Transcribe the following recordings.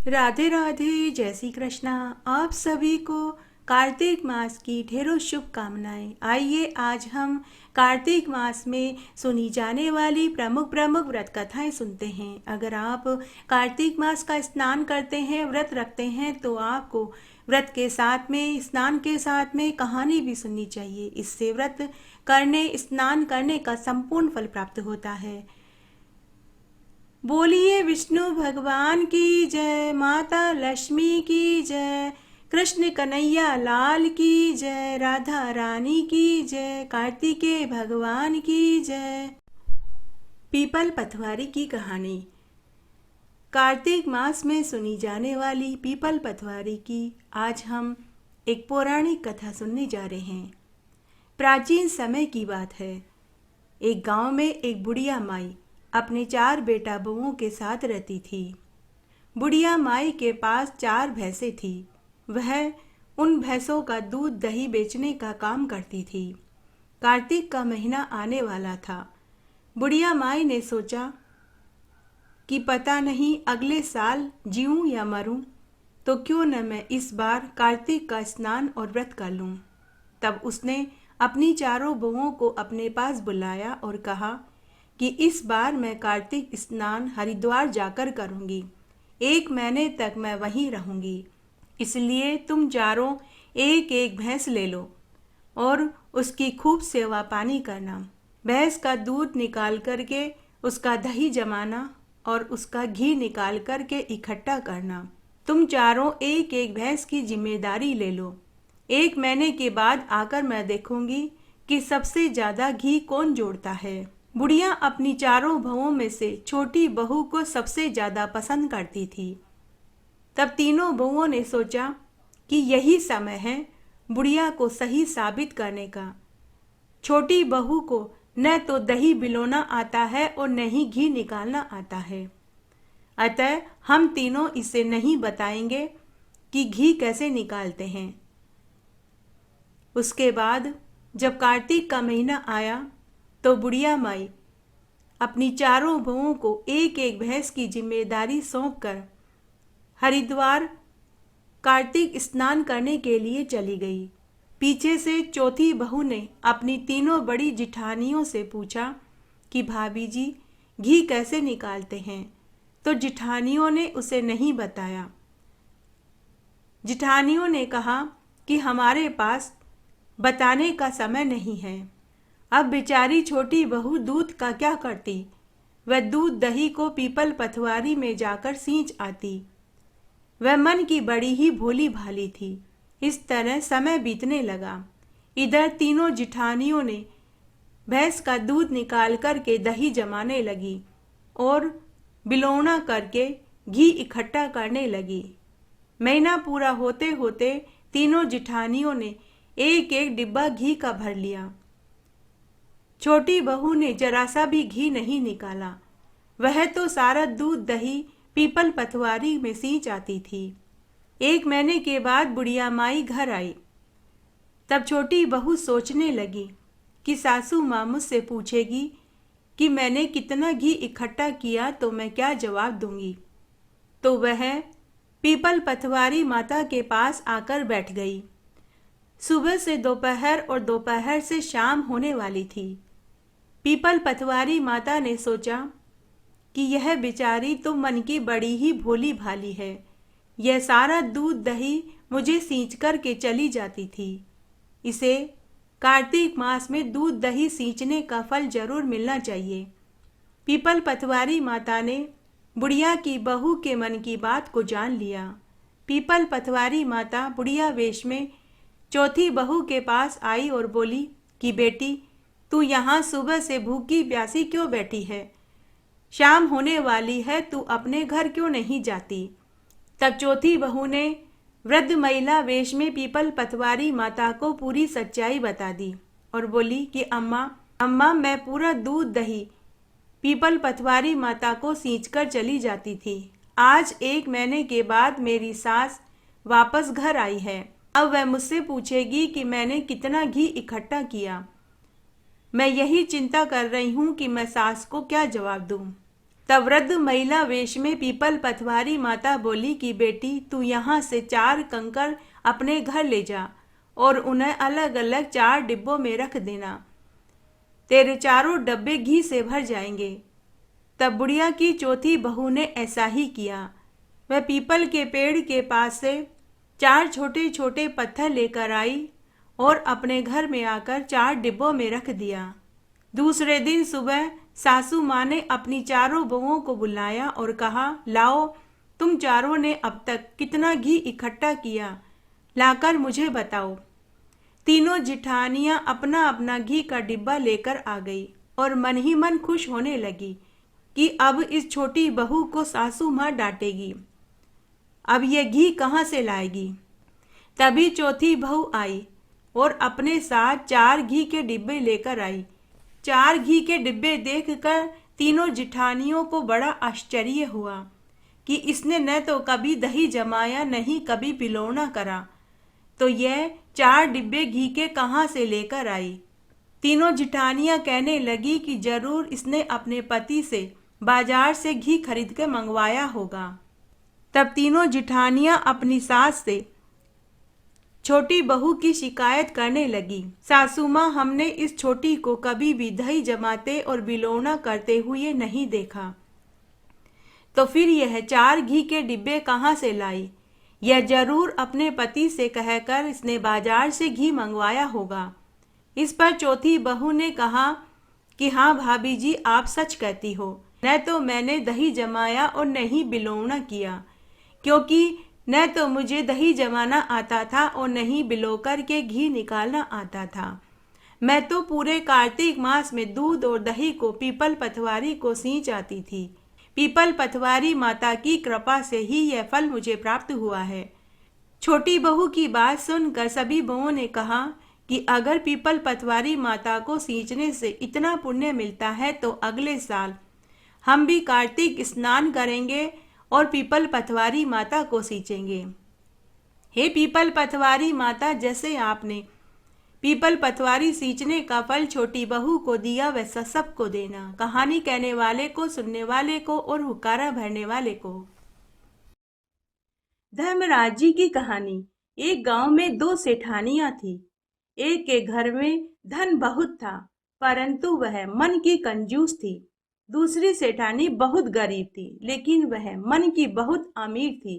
राधे राधे, जय श्री कृष्णा। आप सभी को कार्तिक मास की ढेरों शुभकामनाएं। आइए आज हम कार्तिक मास में सुनी जाने वाली प्रमुख प्रमुख व्रत कथाएं सुनते हैं। अगर आप कार्तिक मास का स्नान करते हैं, व्रत रखते हैं, तो आपको व्रत के साथ में, स्नान के साथ में कहानी भी सुननी चाहिए। इससे व्रत करने, स्नान करने का संपूर्ण फल प्राप्त होता है। बोलिए विष्णु भगवान की जय, माता लक्ष्मी की जय, कृष्ण कन्हैया लाल की जय, राधा रानी की जय, कार्तिकेय भगवान की जय। पीपल पथवारी की कहानी। कार्तिक मास में सुनी जाने वाली पीपल पथवारी की आज हम एक पौराणिक कथा सुनने जा रहे हैं। प्राचीन समय की बात है। एक गांव में एक बुढ़िया माई अपने 4 बेटा बहुओं के साथ रहती थी। बुढ़िया माई के पास 4 भैंसें थी। वह उन भैंसों का दूध दही बेचने का काम करती थी। कार्तिक का महीना आने वाला था। बुढ़िया माई ने सोचा कि पता नहीं अगले साल जीऊं या मरूं, तो क्यों न मैं इस बार कार्तिक का स्नान और व्रत कर लूं। तब उसने अपनी 4 बहुओं को अपने पास बुलाया और कहा कि इस बार मैं कार्तिक स्नान हरिद्वार जाकर करूंगी। 1 महीने तक मैं वहीं रहूंगी। इसलिए तुम चारों एक एक भैंस ले लो और उसकी खूब सेवा पानी करना। भैंस का दूध निकाल करके उसका दही जमाना और उसका घी निकाल करके इकट्ठा करना। तुम चारों एक एक भैंस की जिम्मेदारी ले लो। 1 महीने के बाद आकर मैं देखूंगी कि सबसे ज्यादा घी कौन जोड़ता है। बुढ़िया अपनी 4 बहुओं में से छोटी बहू को सबसे ज्यादा पसंद करती थी। तब तीनों बहुओं ने सोचा कि यही समय है बुढ़िया को सही साबित करने का। छोटी बहू को न तो दही बिलोना आता है और न ही घी निकालना आता है, अतः हम तीनों इसे नहीं बताएंगे कि घी कैसे निकालते हैं। उसके बाद जब कार्तिक का महीना आया तो बुढ़िया माई अपनी 4 बहुओं को एक एक भैंस की जिम्मेदारी सौंपकर हरिद्वार कार्तिक स्नान करने के लिए चली गई। पीछे से चौथी बहू ने अपनी तीनों बड़ी जिठानियों से पूछा कि भाभी जी घी कैसे निकालते हैं, तो जिठानियों ने उसे नहीं बताया। जिठानियों ने कहा कि हमारे पास बताने का समय नहीं है। अब बेचारी छोटी बहू दूध का क्या करती। वह दूध दही को पीपल पथवारी में जाकर सींच आती। वह मन की बड़ी ही भोली भाली थी। इस तरह समय बीतने लगा। इधर तीनों जिठानियों ने भैंस का दूध निकाल करके दही जमाने लगी और बिलौना करके घी इकट्ठा करने लगी। महीना पूरा होते होते तीनों जिठानियों ने एक एक डिब्बा घी का भर लिया। छोटी बहू ने जरा सा भी घी नहीं निकाला। वह तो सारा दूध दही पीपल पथवारी में सींच आती थी। 1 महीने के बाद बुढ़िया माई घर आई। तब छोटी बहू सोचने लगी कि सासू माँ मुझसे पूछेगी कि मैंने कितना घी इकट्ठा किया तो मैं क्या जवाब दूंगी। तो वह पीपल पथवारी माता के पास आकर बैठ गई। सुबह से दोपहर और दोपहर से शाम होने वाली थी। पीपल पथवारी माता ने सोचा कि यह बेचारी तो मन की बड़ी ही भोली भाली है। यह सारा दूध दही मुझे सींच कर के चली जाती थी। इसे कार्तिक मास में दूध दही सींचने का फल जरूर मिलना चाहिए। पीपल पथवारी माता ने बुढ़िया की बहू के मन की बात को जान लिया। पीपल पथवारी माता बुढ़िया वेश में चौथी बहू के पास आई और बोली कि बेटी, तू यहाँ सुबह से भूखी प्यासी क्यों बैठी है? शाम होने वाली है, तू अपने घर क्यों नहीं जाती? तब चौथी बहू ने वृद्ध महिला वेश में पीपल पथवारी माता को पूरी सच्चाई बता दी और बोली कि अम्मा मैं पूरा दूध दही पीपल पथवारी माता को सींचकर चली जाती थी। आज 1 महीने के बाद मेरी सास वापस घर आई है। अब वह मुझसे पूछेगी कि मैंने कितना घी इकट्ठा किया। मैं यही चिंता कर रही हूँ कि मैं सास को क्या जवाब दूँ। तब वृद्ध महिला वेश में पीपल पथवारी माता बोली कि बेटी, तू यहाँ से 4 कंकड़ अपने घर ले जा और उन्हें अलग अलग 4 डिब्बों में रख देना। तेरे चारों डब्बे घी से भर जाएंगे। तब बुढ़िया की चौथी बहू ने ऐसा ही किया। वह पीपल के पेड़ के पास से 4 छोटे छोटे पत्थर लेकर आई और अपने घर में आकर 4 डिब्बों में रख दिया। दूसरे दिन सुबह सासू माँ ने अपनी चारों बहुओं को बुलाया और कहा, लाओ, तुम चारों ने अब तक कितना घी इकट्ठा किया, लाकर मुझे बताओ। तीनों जिठानियां अपना अपना घी का डिब्बा लेकर आ गई और मन ही मन खुश होने लगी कि अब इस छोटी बहू को सासू माँ डांटेगी। अब यह घी कहाँ से लाएगी। तभी चौथी बहू आई और अपने साथ 4 घी के डिब्बे लेकर आई। 4 घी के डिब्बे देखकर तीनों जिठानियों को बड़ा आश्चर्य हुआ कि इसने न तो कभी दही जमाया, नहीं कभी बिलोना करा, तो यह 4 डिब्बे घी के कहाँ से लेकर आई। तीनों जिठानियां कहने लगी कि जरूर इसने अपने पति से बाजार से घी खरीद कर मंगवाया होगा। तब तीनों जिठानियां अपनी सास से छोटी बहू की शिकायत करने लगी। सासू माँ, हमने इस छोटी को कभी भी दही जमाते और बिलोना करते हुए नहीं देखा, तो फिर यह 4 घी के डिब्बे कहाँ से लाई। यह जरूर अपने पति से कहकर इसने बाजार से घी मंगवाया होगा। इस पर चौथी बहू ने कहा कि हाँ भाभी जी, आप सच कहती हो। न तो मैंने दही जमाया और न ही बिलोना किया, क्योंकि न तो मुझे दही जमाना आता था और न ही बिलो कर के घी निकालना आता था। मैं तो पूरे कार्तिक मास में दूध और दही को पीपल पथवारी को सींच आती थी। पीपल पथवारी माता की कृपा से ही यह फल मुझे प्राप्त हुआ है। छोटी बहू की बात सुनकर सभी बहुओं ने कहा कि अगर पीपल पथवारी माता को सींचने से इतना पुण्य मिलता है तो अगले साल हम भी कार्तिक स्नान करेंगे और पीपल पथवारी माता को सींचेंगे। हे पीपल पथवारी माता, जैसे आपने पीपल पथवारी सींचने का फल छोटी बहू को दिया वैसा सबको देना। कहानी कहने वाले को, सुनने वाले को और हुक्कारा भरने वाले को। धर्मराज जी की कहानी। एक गांव में 2 सेठानियां थी। एक के घर में धन बहुत था, परंतु वह मन की कंजूस थी। दूसरी सेठानी बहुत गरीब थी, लेकिन वह मन की बहुत अमीर थी।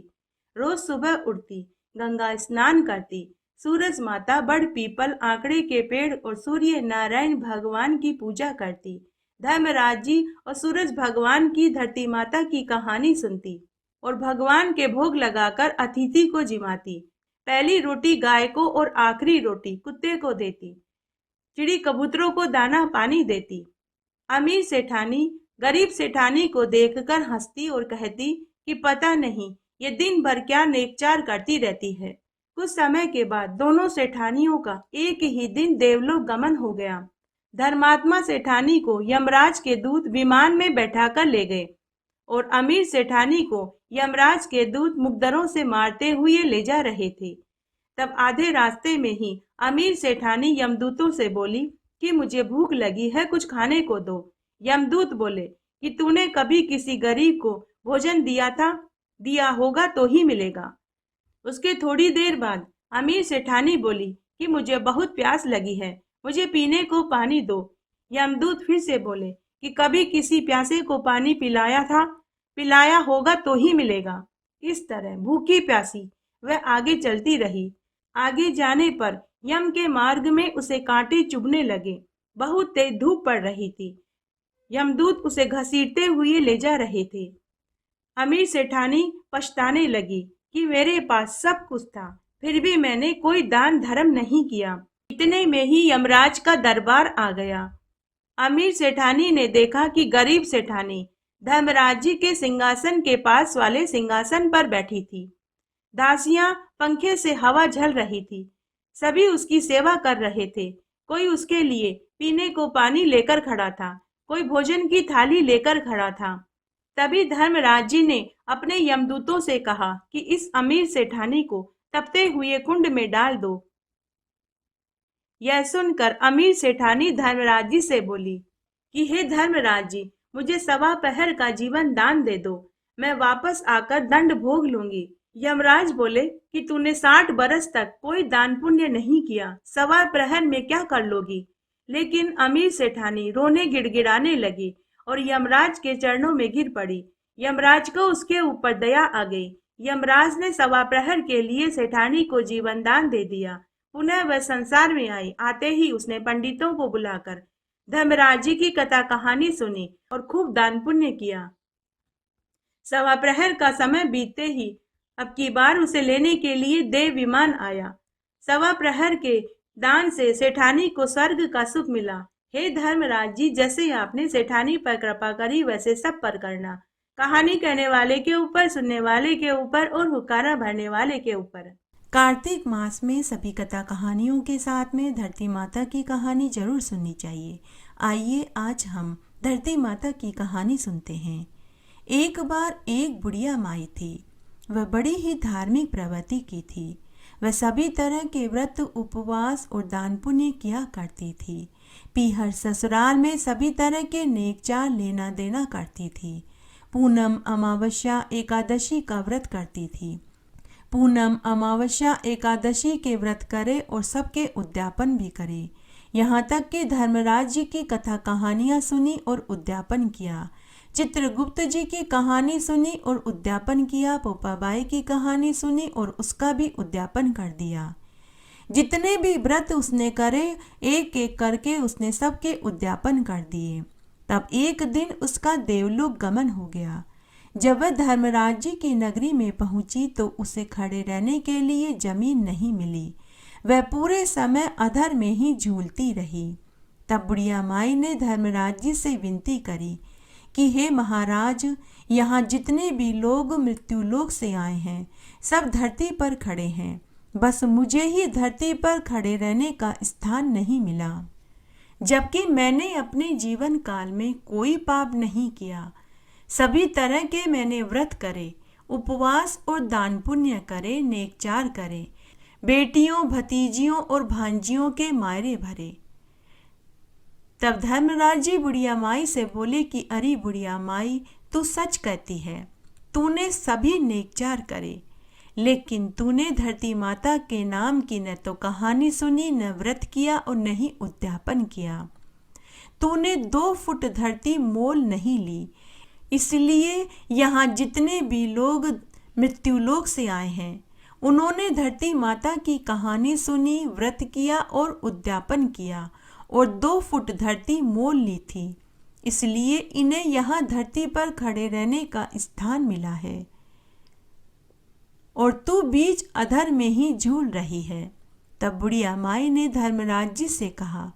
रोज सुबह उठती, गंगा स्नान करती, सूरज माता, बड़ पीपल, आंकड़े के पेड़ और सूर्य नारायण भगवान की पूजा करती। धर्मराज जी और सूरज भगवान की धरती माता की कहानी सुनती और भगवान के भोग लगाकर अतिथि को जिमाती। पहली रोटी गाय को और आखिरी रोटी कुत्ते को देती। चिड़ी कबूतरों को दाना पानी देती। अमीर सेठानी गरीब सेठानी को देखकर हंसती और कहती कि पता नहीं ये दिन भर क्या नेकचार करती रहती है। कुछ समय के बाद दोनों सेठानियों का एक ही दिन देवलोक गमन हो गया। धर्मात्मा सेठानी को यमराज के दूत विमान में बैठाकर ले गए और अमीर सेठानी को यमराज के दूत मुकद्दरों से मारते हुए ले जा रहे थे। तब आधे रास्ते में ही अमीर सेठानी यमदूतों से बोली कि मुझे भूख लगी है, कुछ खाने को दो। यमदूत बोले कि तूने कभी किसी गरीब को भोजन दिया था? दिया होगा तो ही मिलेगा। उसके थोड़ी देर बाद अमीर सेठानी बोली कि मुझे बहुत प्यास लगी है, मुझे पीने को पानी दो। यमदूत फिर से बोले कि कभी किसी प्यासे को पानी पिलाया था? पिलाया होगा तो ही मिलेगा। इस तरह भूखी प्यासी वह आगे चलती रही। आगे जाने पर यम के मार्ग में उसे कांटे चुभने लगे। बहुत तेज धूप पड़ रही थी। यमदूत उसे घसीटते हुए ले जा रहे थे। अमीर सेठानी पछताने लगी कि मेरे पास सब कुछ था, फिर भी मैंने कोई दान धर्म नहीं किया। इतने में ही यमराज का दरबार आ गया। अमीर सेठानी ने देखा कि गरीब सेठानी धर्मराज जी के सिंहासन के पास वाले सिंहासन पर बैठी थी। दासियां पंखे से हवा झल रही थी। सभी उसकी सेवा कर रहे थे। कोई उसके लिए पीने को पानी लेकर खड़ा था, कोई भोजन की थाली लेकर खड़ा था। तभी धर्मराज जी ने अपने यमदूतों से कहा कि इस अमीर सेठानी को तपते हुए कुंड में डाल दो। यह सुनकर अमीर सेठानी धर्मराज जी से बोली कि हे धर्मराज जी, मुझे सवा पहर का जीवन दान दे दो, मैं वापस आकर दंड भोग लूंगी। यमराज बोले कि तूने 60 बरस तक कोई दान पुण्य नहीं किया, सवा प्रहर में क्या कर लोगी। लेकिन अमीर सेठानी रोने गिड़गिड़ाने लगी और यमराज के चरणों में गिर पड़ी। यमराज को उसके ऊपर दया आ गई। यमराज ने सवा प्रहर के लिए सेठानी को जीवन दान दे दिया। पुनः वह संसार में आई। आते ही उसने पंडितों को बुलाकर धर्मराज जी की कथा कहानी सुनी और खूब दान पुण्य किया। सवा प्रहर का समय बीतते ही अब की बार उसे लेने के लिए देव विमान आया। सवा प्रहर के दान से सेठानी को स्वर्ग का सुख मिला। हे धर्मराज जी, जैसे आपने सेठानी पर कृपा करी वैसे सब पर करना। कहानी कहने वाले के ऊपर, सुनने वाले के ऊपर और हुक्कारा भरने वाले के ऊपर। कार्तिक मास में सभी कथा कहानियों के साथ में धरती माता की कहानी जरूर सुननी चाहिए। आइए आज हम धरती माता की कहानी सुनते हैं। एक बार एक बुढ़िया माई थी। वह बड़ी ही धार्मिक प्रवृत्ति की थी। वह सभी तरह के व्रत, उपवास और दान पुण्य किया करती थी। पीहर ससुराल में सभी तरह के नेक चार लेना देना करती थी। पूनम, अमावस्या, एकादशी का व्रत करती थी। पूनम, अमावस्या, एकादशी के व्रत करे और सबके उद्यापन भी करे। यहाँ तक कि धर्मराज जी की कथा कहानियाँ सुनी और उद्यापन किया। चित्रगुप्त जी की कहानी सुनी और उद्यापन किया। पोपाबाई की कहानी सुनी और उसका भी उद्यापन कर दिया। जितने भी व्रत उसने करे, एक एक करके उसने सबके उद्यापन कर दिए। तब एक दिन उसका देवलोक गमन हो गया। जब वह धर्मराज जी की नगरी में पहुंची तो उसे खड़े रहने के लिए जमीन नहीं मिली। वह पूरे समय अधर में ही झूलती रही। तब बुढ़िया माई ने धर्मराज जी से विनती करी कि हे महाराज, यहाँ जितने भी लोग मृत्युलोक से आए हैं सब धरती पर खड़े हैं, बस मुझे ही धरती पर खड़े रहने का स्थान नहीं मिला। जबकि मैंने अपने जीवन काल में कोई पाप नहीं किया। सभी तरह के मैंने व्रत करे, उपवास और दान पुण्य करे, नेकचार करे, बेटियों, भतीजियों और भांजियों के मायरे भरे। तब धर्मराज जी बुढ़िया माई से बोले कि अरे बुढ़िया माई, तू सच कहती है। तूने सभी नेकचार करे, लेकिन तूने धरती माता के नाम की न तो कहानी सुनी, न व्रत किया और न ही उद्यापन किया। तूने 2 फुट धरती मोल नहीं ली। इसलिए यहाँ जितने भी लोग मृत्युलोक से आए हैं उन्होंने धरती माता की कहानी सुनी, व्रत किया और उद्यापन किया और 2 फुट धरती मोल ली थी। इसलिए इन्हें यहाँ धरती पर खड़े रहने का स्थान मिला है और तू बीच अधर में ही झूल रही है। तब बुढ़िया माई ने धर्मराज जी से कहा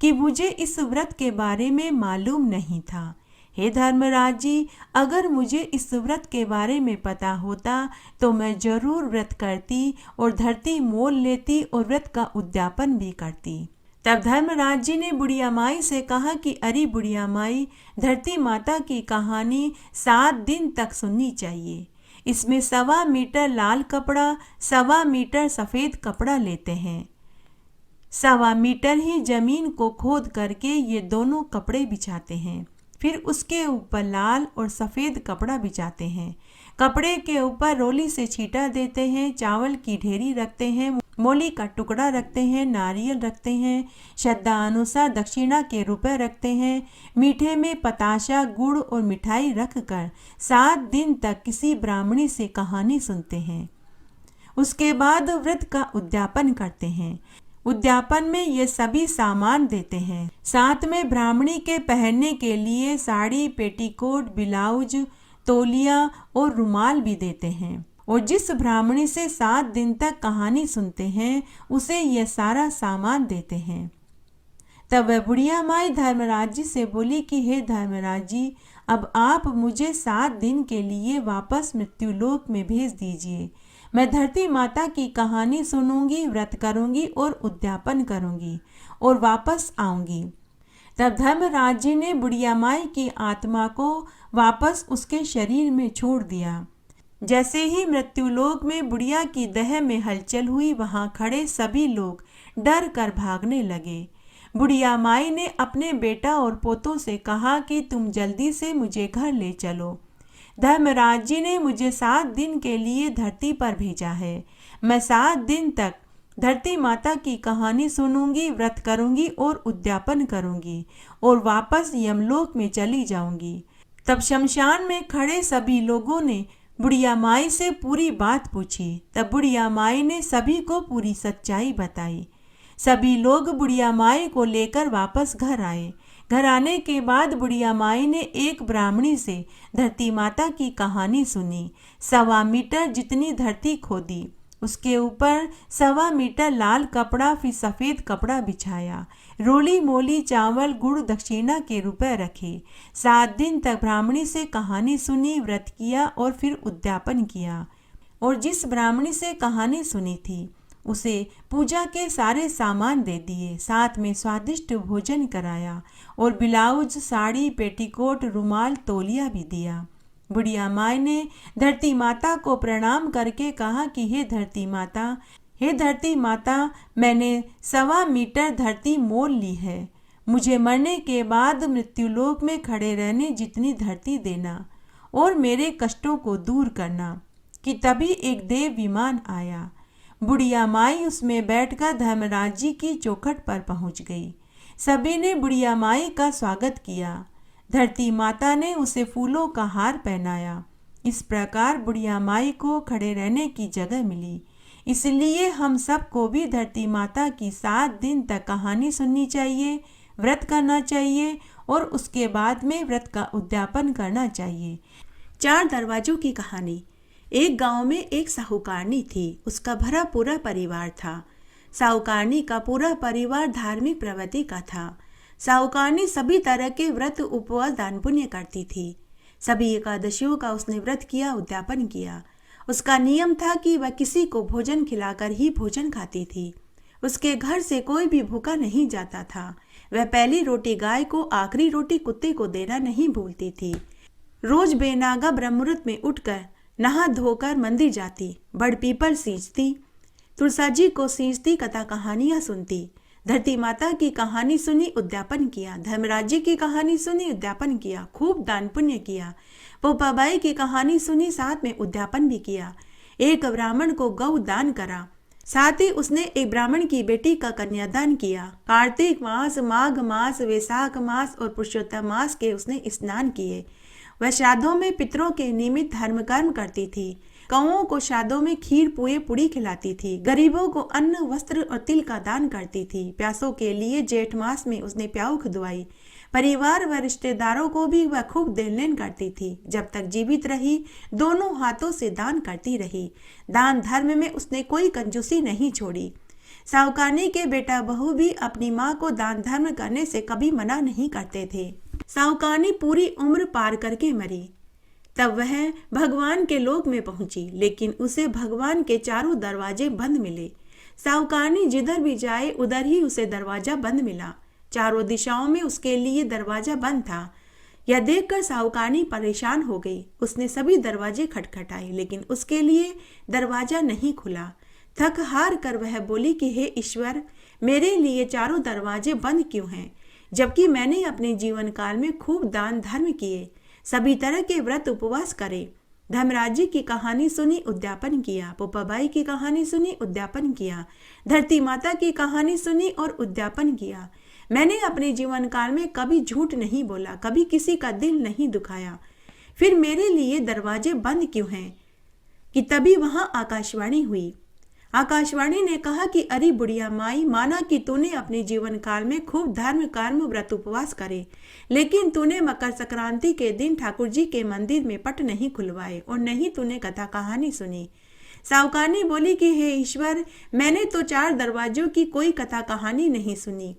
कि मुझे इस व्रत के बारे में मालूम नहीं था। हे धर्मराज जी, अगर मुझे इस व्रत के बारे में पता होता तो मैं जरूर व्रत करती और धरती मोल लेती और व्रत का उद्यापन भी करती। तब धर्मराज जी ने बुढ़िया माई से कहा कि अरे बुढ़िया माई, धरती माता की कहानी 7 दिन तक सुननी चाहिए। इसमें 1.25 मीटर लाल कपड़ा, 1.25 मीटर सफ़ेद कपड़ा लेते हैं। 1.25 मीटर ही जमीन को खोद करके ये दोनों कपड़े बिछाते हैं। फिर उसके ऊपर लाल और सफ़ेद कपड़ा बिछाते हैं। कपड़े के ऊपर रोली से छींटा देते हैं, चावल की ढेरी रखते हैं, मूली का टुकड़ा रखते हैं, नारियल रखते हैं, श्रद्धा अनुसार दक्षिणा के रुपए रखते हैं। मीठे में पताशा, गुड़ और मिठाई रखकर 7 दिन तक किसी ब्राह्मणी से कहानी सुनते हैं। उसके बाद व्रत का उद्यापन करते हैं। उद्यापन में ये सभी सामान देते हैं। साथ में ब्राह्मणी के पहनने के लिए साड़ी, पेटीकोट, ब्लाउज, तौलिया और रुमाल भी देते हैं। और जिस ब्राह्मणी से 7 दिन तक कहानी सुनते हैं उसे यह सारा सामान देते हैं। तब वह बुढ़िया माई धर्मराज जी से बोली कि हे धर्मराज जी, अब आप मुझे 7 दिन के लिए वापस मृत्युलोक में भेज दीजिए। मैं धरती माता की कहानी सुनूंगी, व्रत करूंगी और उद्यापन करूंगी और वापस आऊंगी। तब धर्मराज जी ने बुढ़िया माई की आत्मा को वापस उसके शरीर में छोड़ दिया। जैसे ही मृत्युलोक में बुढ़िया की देह में हलचल हुई, वहां खड़े सभी लोग डर कर भागने लगे। बुढ़िया माई ने अपने बेटा और पोतों से कहा कि तुम जल्दी से मुझे घर ले चलो। धर्मराज जी ने मुझे 7 दिन के लिए धरती पर भेजा है। मैं 7 दिन तक धरती माता की कहानी सुनूंगी, व्रत करूंगी और उद्यापन करूंगी और वापस यमलोक में चली जाऊंगी। तब शमशान में खड़े सभी लोगों ने बुढ़िया माई से पूरी बात पूछी। तब बुढ़िया माई ने सभी को पूरी सच्चाई बताई। सभी लोग बुढ़िया माई को लेकर वापस घर आए। घर आने के बाद बुढ़िया माई ने एक ब्राह्मणी से धरती माता की कहानी सुनी। 1.25 मीटर जितनी धरती खोदी, उसके ऊपर 1.25 मीटर लाल कपड़ा फिर सफ़ेद कपड़ा बिछाया, रोली मोली चावल गुड़ दक्षिणा के रुपए रखे। 7 दिन तक ब्राह्मणी से कहानी सुनी, व्रत किया और फिर उद्यापन किया। और जिस ब्राह्मणी से कहानी सुनी थी उसे पूजा के सारे सामान दे दिए, साथ में स्वादिष्ट भोजन कराया और ब्लाउज, साड़ी, पेटीकोट, रुमाल, तौलिया भी दिया। बुढ़िया माई ने धरती माता को प्रणाम करके कहा कि हे धरती माता, मैंने 1.25 मीटर धरती मोल ली है। मुझे मरने के बाद मृत्युलोक में खड़े रहने जितनी धरती देना और मेरे कष्टों को दूर करना। कि तभी एक देव विमान आया। बुढ़िया माई उसमें बैठकर धर्मराज जी की चौखट पर पहुंच गई। सभी ने बुढ़िया माई का स्वागत किया। धरती माता ने उसे फूलों का हार पहनाया। इस प्रकार बुढ़िया माई को खड़े रहने की जगह मिली। इसलिए हम सबको भी धरती माता की 7 दिन तक कहानी सुननी चाहिए, व्रत करना चाहिए और उसके बाद में व्रत का उद्यापन करना चाहिए। 4 दरवाजों की कहानी। एक गांव में एक साहूकारनी थी। उसका भरा पूरा परिवार था। साहूकारनी का पूरा परिवार धार्मिक प्रवृत्ति का था। साहूकारनी सभी तरह के व्रत, उपवास, दान पुण्य करती थी। सभी एकादशियों का उसने व्रत किया, उद्यापन किया। उसका नियम था कि वह किसी को भोजन खिलाकर ही भोजन खाती थी। उसके घर से कोई भी भूखा नहीं जाता था। वह पहली रोटी गाय को, आखिरी रोटी कुत्ते को देना नहीं भूलती थी। रोज बेनागा ब्रह्ममुहूर्त में उठकर नहा धोकर मंदिर जाती, बड़ पीपल सींचती, तुलसा जी को सींचती, कथा कहानियां सुनती। धरती माता की कहानी सुनी, उद्यापन किया। धर्मराज जी की कहानी सुनी, उद्यापन किया। खूब दान पुण्य किया। पोपाबाई की कहानी सुनी, साथ में उद्यापन भी किया। एक ब्राह्मण को गौ दान करा। साथ ही उसने एक ब्राह्मण की बेटी का कन्यादान किया। कार्तिक मास, माघ मास, वैशाख मास और पुरुषोत्तम मास के उसने स्नान किए। वह श्राद्धों में पितरों के निमित्त धर्म कर्म करती थी। कौओं को श्राद्धों में खीर, पुए, पुड़ी खिलाती थी। गरीबों को अन्न, वस्त्र और तिल का दान करती थी। प्यासों के लिए जेठ मास में उसने प्याऊ खुदवाई। परिवार व रिश्तेदारों को भी वह खूब देन लेन करती थी। जब तक जीवित रही दोनों हाथों से दान करती रही। दान धर्म में उसने कोई कंजूसी नहीं छोड़ी। साहूकारनी के बेटा बहू भी अपनी माँ को दान धर्म करने से कभी मना नहीं करते थे। साहूकारनी पूरी उम्र पार करके मरी। तब वह भगवान के लोक में पहुंची, लेकिन उसे भगवान के चारों दरवाजे बंद मिले। साहूकारनी जिधर भी जाए उधर ही उसे दरवाजा बंद मिला। चारों दिशाओं में उसके लिए दरवाजा बंद था। यह देखकर साहूकारनी परेशान हो गई। उसने सभी दरवाजे खटखटाए, लेकिन उसके लिए दरवाजा नहीं खुला। थक हार कर वह बोली कि हे ईश्वर, मेरे लिए चारों दरवाजे बंद क्यों हैं, जबकि मैंने अपने जीवन काल में खूब दान धर्म किए, सभी तरह के व्रत उपवास करे। धर्मराज जी की कहानी सुनी, उद्यापन किया। पोपाबाई की कहानी सुनी, उद्यापन किया। धरती माता की कहानी सुनी और उद्यापन किया। मैंने अपने जीवन काल में कभी झूठ नहीं बोला, कभी किसी का दिल नहीं दुखाया। फिर मेरे लिए दरवाजे बंद क्यों हैं? कि तभी वहां आकाशवाणी हुई। आकाशवाणी ने कहा कि अरे बुढ़िया माई, माना कि तूने अपने जीवन काल में खूब धर्म कर्म व्रत उपवास करे, लेकिन तूने मकर संक्रांति के दिन ठाकुर जी के मंदिर में पट नहीं खुलवाए और नहीं तूने कथा कहानी सुनी। साहूकारनी बोली कि हे ईश्वर, मैंने तो 4 दरवाजों की कोई कथा कहानी नहीं सुनी।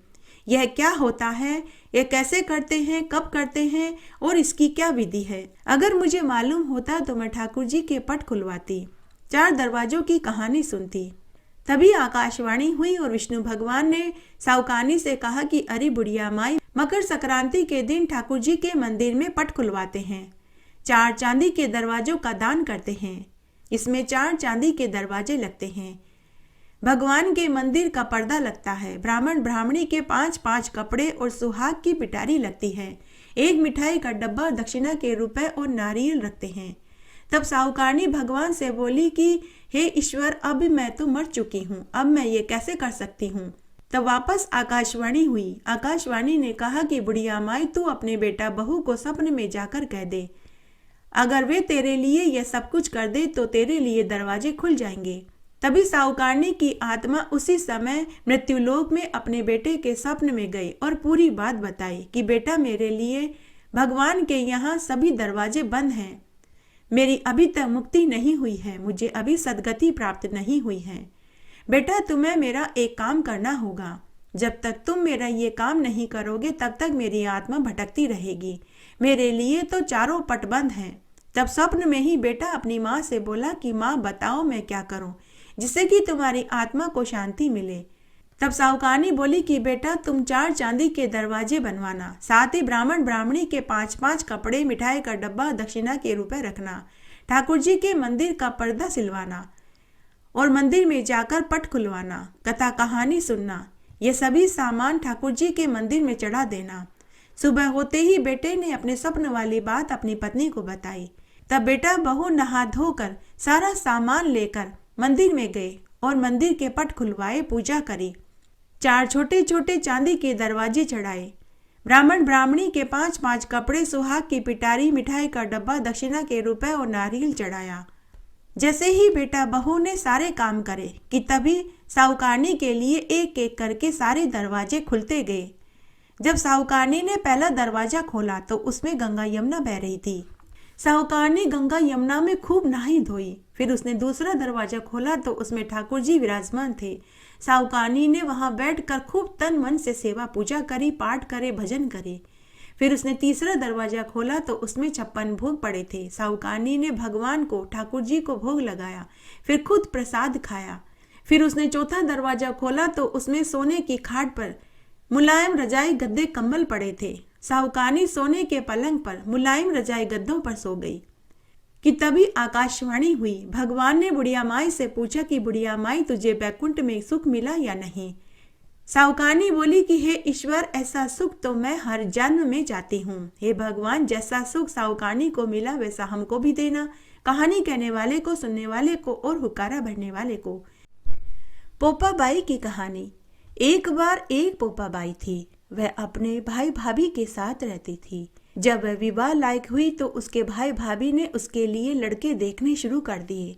यह क्या होता है, यह कैसे करते हैं, कब करते हैं और इसकी क्या विधि है? अगर मुझे मालूम होता तो मैं ठाकुर जी के पट खुलवाती, 4 दरवाजों की कहानी सुनती। तभी आकाशवाणी हुई और विष्णु भगवान ने साहूकारनी से कहा कि अरे बुढ़िया माई, मकर संक्रांति के दिन ठाकुर जी के मंदिर में पट खुलवाते हैं, 4 चांदी के दरवाजों का दान करते हैं। इसमें 4 चांदी के दरवाजे लगते हैं। भगवान के मंदिर का पर्दा लगता है। ब्राह्मण ब्राह्मणी के 5-5 कपड़े और सुहाग की पिटारी लगती है। एक मिठाई का डब्बा दक्षिणा के रुपए और नारियल रखते हैं। तब साहूकारनी भगवान से बोली कि हे ईश्वर, अब मैं तो मर चुकी हूँ, अब मैं ये कैसे कर सकती हूँ। तब वापस आकाशवाणी हुई। आकाशवाणी ने कहा कि बुढ़िया माई, तू अपने बेटा बहू को सपने में जाकर कह दे, अगर वे तेरे लिए यह सब कुछ कर दे तो तेरे लिए दरवाजे खुल जाएंगे। तभी साहूकारनी की आत्मा उसी समय मृत्युलोक में अपने बेटे के स्वप्न में गई और पूरी बात बताई कि बेटा, मेरे लिए भगवान के यहाँ सभी दरवाजे बंद हैं। मेरी अभी तक मुक्ति नहीं हुई है, मुझे अभी सदगति प्राप्त नहीं हुई है। बेटा, तुम्हें मेरा एक काम करना होगा। जब तक तुम मेरा ये काम नहीं करोगे तब तक मेरी आत्मा भटकती रहेगी। मेरे लिए तो चारों पट बंद हैं। तब स्वप्न में ही बेटा अपनी माँ से बोला कि माँ, बताओ मैं क्या करूं जिससे कि तुम्हारी आत्मा को शांति मिले। तब साहूकारनी बोली कि बेटा, तुम 4 चांदी के दरवाजे बनवाना, साथ ही ब्राह्मण ब्राह्मणी के 5-5 कपड़े, मिठाई का डब्बा, दक्षिणा के रुपए रखना, ठाकुर जी के मंदिर का पर्दा सिलवाना और मंदिर में जाकर पट खुलवाना, कथा कहानी सुनना। ये सभी सामान ठाकुर जी के मंदिर में चढ़ा देना। सुबह होते ही बेटे ने अपने स्वप्न वाली बात अपनी पत्नी को बताई। तब बेटा बहू नहा धोकर सारा सामान लेकर मंदिर में गए और मंदिर के पट खुलवाए, पूजा करी, 4 छोटे छोटे चांदी के दरवाजे चढ़ाए, ब्राह्मण ब्राह्मणी के 5-5 कपड़े, सुहाग की पिटारी, मिठाई का डब्बा, दक्षिणा के रुपए और नारियल चढ़ाया। जैसे ही बेटा बहू ने सारे काम करे कि तभी साहूकारनी के लिए एक एक करके सारे दरवाजे खुलते गए। जब साहूकारनी ने पहला दरवाजा खोला तो उसमें गंगा यमुना बह रही थी। साहूकारनी गंगा यमुना में खूब नहाई धोई। फिर उसने दूसरा दरवाजा खोला तो उसमें ठाकुर जी विराजमान थे। साहूकारनी ने वहां बैठकर खूब तन मन से सेवा पूजा करी, पाठ करे, भजन करे। फिर उसने तीसरा दरवाजा खोला तो उसमें 56 भोग पड़े थे। साहूकारनी ने भगवान को, ठाकुर जी को भोग लगाया, फिर खुद प्रसाद खाया। फिर उसने चौथा दरवाजा खोला तो उसमें सोने की खाट पर मुलायम रजाई गद्दे कंबल पड़े थे। साहूकारनी सोने के पलंग पर मुलायम रजाई गद्दों पर सो गई कि तभी आकाशवाणी हुई। भगवान ने बुढ़िया माई से पूछा कि बुढ़िया माई, तुझे बैकुंठ में सुख मिला या नहीं। साहूकारनी बोली कि हे ईश्वर, ऐसा सुख तो मैं हर जन्म में चाहती हूँ। हे भगवान, जैसा सुख साहूकारनी को मिला वैसा हमको भी देना। कहानी कहने वाले को, सुनने वाले को और हुक्कारा भरने वाले को। पोपा बाई की कहानी। एक बार एक पोपा बाई थी। वह अपने भाई भाभी के साथ रहती थी। जब वह विवाह लायक हुई तो उसके भाई भाभी ने उसके लिए लड़के देखने शुरू कर दिए।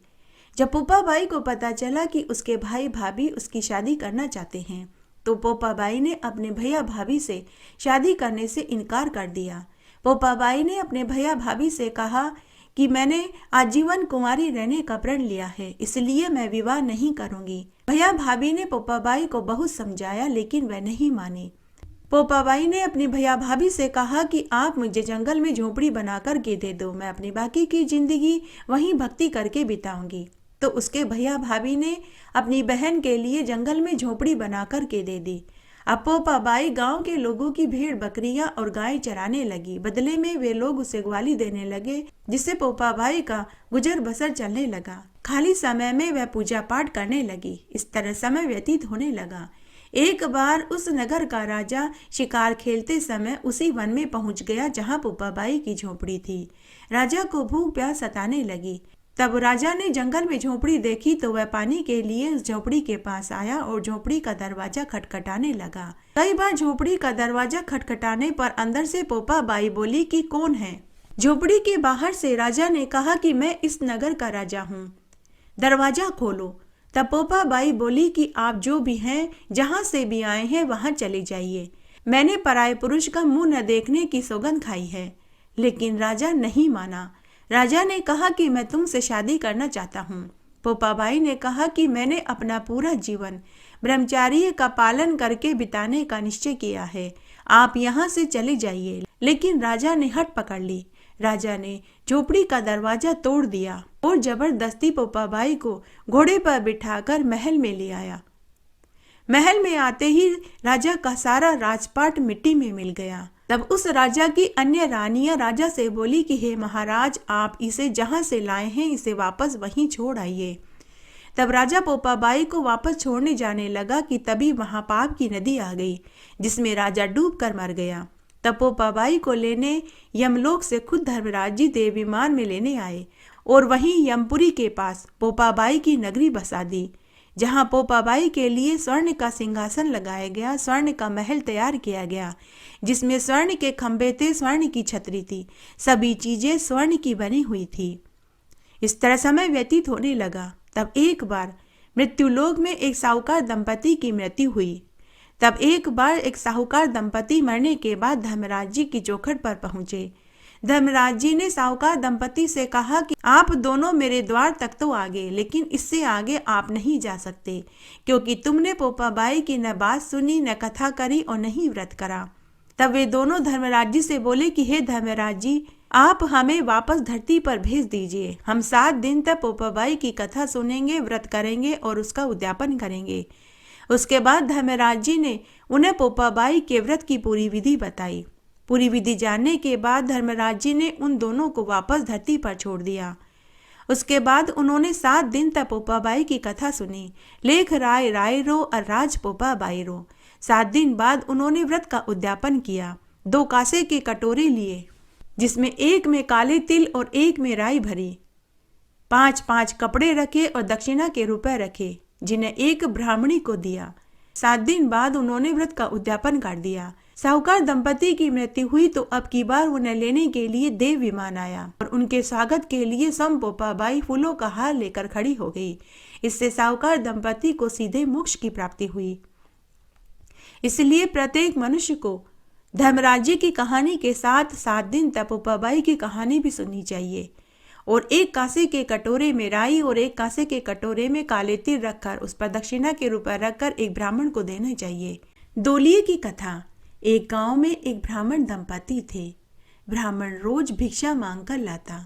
जब पोपा बाई को पता चला कि उसके भाई भाभी उसकी शादी करना चाहते हैं तो पोपा बाई ने अपने भैया भाभी से शादी करने से इनकार कर दिया। पोपा बाई ने अपने भैया भाभी से कहा कि मैंने आजीवन कुंवारी रहने का प्रण लिया है, इसलिए मैं विवाह नहीं करूंगी। भैया भाभी ने पोपा बाई को बहुत समझाया लेकिन वह नहीं मानी। पोपा बाई ने अपनी भैया भाभी से कहा कि आप मुझे जंगल में झोपड़ी बनाकर के दे दो, मैं अपनी बाकी की जिंदगी वहीं भक्ति करके बिताऊंगी। तो उसके भैया भाभी ने अपनी बहन के लिए जंगल में झोपड़ी बनाकर के दे दी। अब पोपा बाई गांव के लोगों की भेड़ बकरियां और गाय चराने लगी। बदले में वे लोग उसे ग्वाली देने लगे, जिससे पोपा बाई का गुजर बसर चलने लगा। खाली समय में वह पूजा पाठ करने लगी। इस तरह समय व्यतीत होने लगा। एक बार उस नगर का राजा शिकार खेलते समय उसी वन में पहुंच गया जहां पोपा बाई की झोपड़ी थी। राजा को भूख प्यास सताने लगी। तब राजा ने जंगल में झोपड़ी देखी तो वह पानी के लिए उस झोपड़ी के पास आया और झोपड़ी का दरवाजा खटखटाने लगा। कई बार झोपड़ी का दरवाजा खटखटाने पर अंदर से पोपा बाई बोली कि कौन है। झोपड़ी के बाहर से राजा ने कहा कि मैं इस नगर का राजा हूँ, दरवाजा खोलो। तब पोपा बाई बोली कि आप जो भी हैं, जहाँ से भी आए हैं वहाँ चले जाइए। मैंने पराये पुरुष का मुंह न देखने की सौगंध खाई है। लेकिन राजा नहीं माना। राजा ने कहा कि मैं तुमसे शादी करना चाहता हूँ। पोपा बाई ने कहा कि मैंने अपना पूरा जीवन ब्रह्मचार्य का पालन करके बिताने का निश्चय किया है, आप यहाँ से चले जाइए। लेकिन राजा ने हट पकड़ ली। राजा ने झोपड़ी का दरवाजा तोड़ दिया और जबरदस्ती पोपा बाई को घोड़े पर बिठाकर महल में ले आया। महल में आते ही राजा का सारा राजपाट मिट्टी में मिल गया। तब उस राजा की अन्य रानियां राजा से बोली कि हे महाराज, आप इसे जहां से लाए हैं इसे वापस वहीं छोड़ आइए। तब राजा पोपाबाई को वापस छोड़ने जाने लगा कि तभी महापाप की नदी आ गई, जिसमें राजा डूब कर मर गया। तब पोपाबाई को लेने यमलोक से खुद धर्मराज जी देव विमान में लेने आए और वहीं यमपुरी के पास पोपाबाई की नगरी बसा दी, जहां पोपाबाई के लिए स्वर्ण का सिंहासन लगाया गया, स्वर्ण का महल तैयार किया गया, जिसमें स्वर्ण के खंभे थे, स्वर्ण की छतरी थी, सभी चीजें स्वर्ण की बनी हुई थी। इस तरह समय व्यतीत होने लगा। तब एक बार मृत्युलोक में एक साहूकार दंपति की मृत्यु हुई। तब एक बार एक साहूकार दंपति मरने के बाद धर्मराज जी की चौखट पर पहुंचे। धर्मराज जी ने साहूकार दंपति से कहा कि आप दोनों मेरे द्वार तक तो आ गए, लेकिन इससे आगे आप नहीं जा सकते, क्योंकि तुमने पोपाबाई की न बात सुनी, न कथा करी और नहीं व्रत करा। तब वे दोनों धर्मराज जी से बोले कि हे धर्मराज जी, आप हमें वापस धरती पर भेज दीजिए। हम 7 दिन तक पोपाबाई की कथा सुनेंगे, व्रत करेंगे और उसका उद्यापन करेंगे। उसके बाद धर्मराज जी ने उन्हें पोपाबाई के व्रत की पूरी विधि बताई। पूरी विधि जानने के बाद धर्मराज जी ने उन दोनों को वापस धरती पर छोड़ दिया। उसके बाद उन्होंने 7 दिन तक पोपाबाई की कथा सुनी। लेख राय राय रो और राज पोपाबाई रो। 7 दिन बाद उन्होंने व्रत का उद्यापन किया। 2 कांसे के कटोरे लिए, जिसमें एक में काले तिल और एक में राई भरी। 5-5 कपड़े रखे और दक्षिणा के रुपए रखे, जिन्हें एक ब्राह्मणी को दिया। 7 दिन बाद उन्होंने व्रत का उद्यापन कर दिया। साहूकार दंपति की मृत्यु हुई तो अब की बार उन्हें लेने के लिए देव विमान आया और उनके स्वागत के लिए सम पोपाबाई फूलों का हार लेकर खड़ी हो गई। इससे साहूकार दंपति को सीधे मोक्ष की प्राप्ति हुई। इसलिए प्रत्येक मनुष्य को धर्मराज जी की कहानी के साथ 7 दिन तक पोपाबाई की कहानी भी सुननी चाहिए और एक कांसे के कटोरे में राई और एक कांसे के कटोरे में काले तिल रखकर उस पर दक्षिणा के रुपए रखकर एक ब्राह्मण को देना चाहिए। दोलिये की कथा। एक गांव में एक ब्राह्मण दंपति थे। ब्राह्मण रोज भिक्षा मांगकर लाता।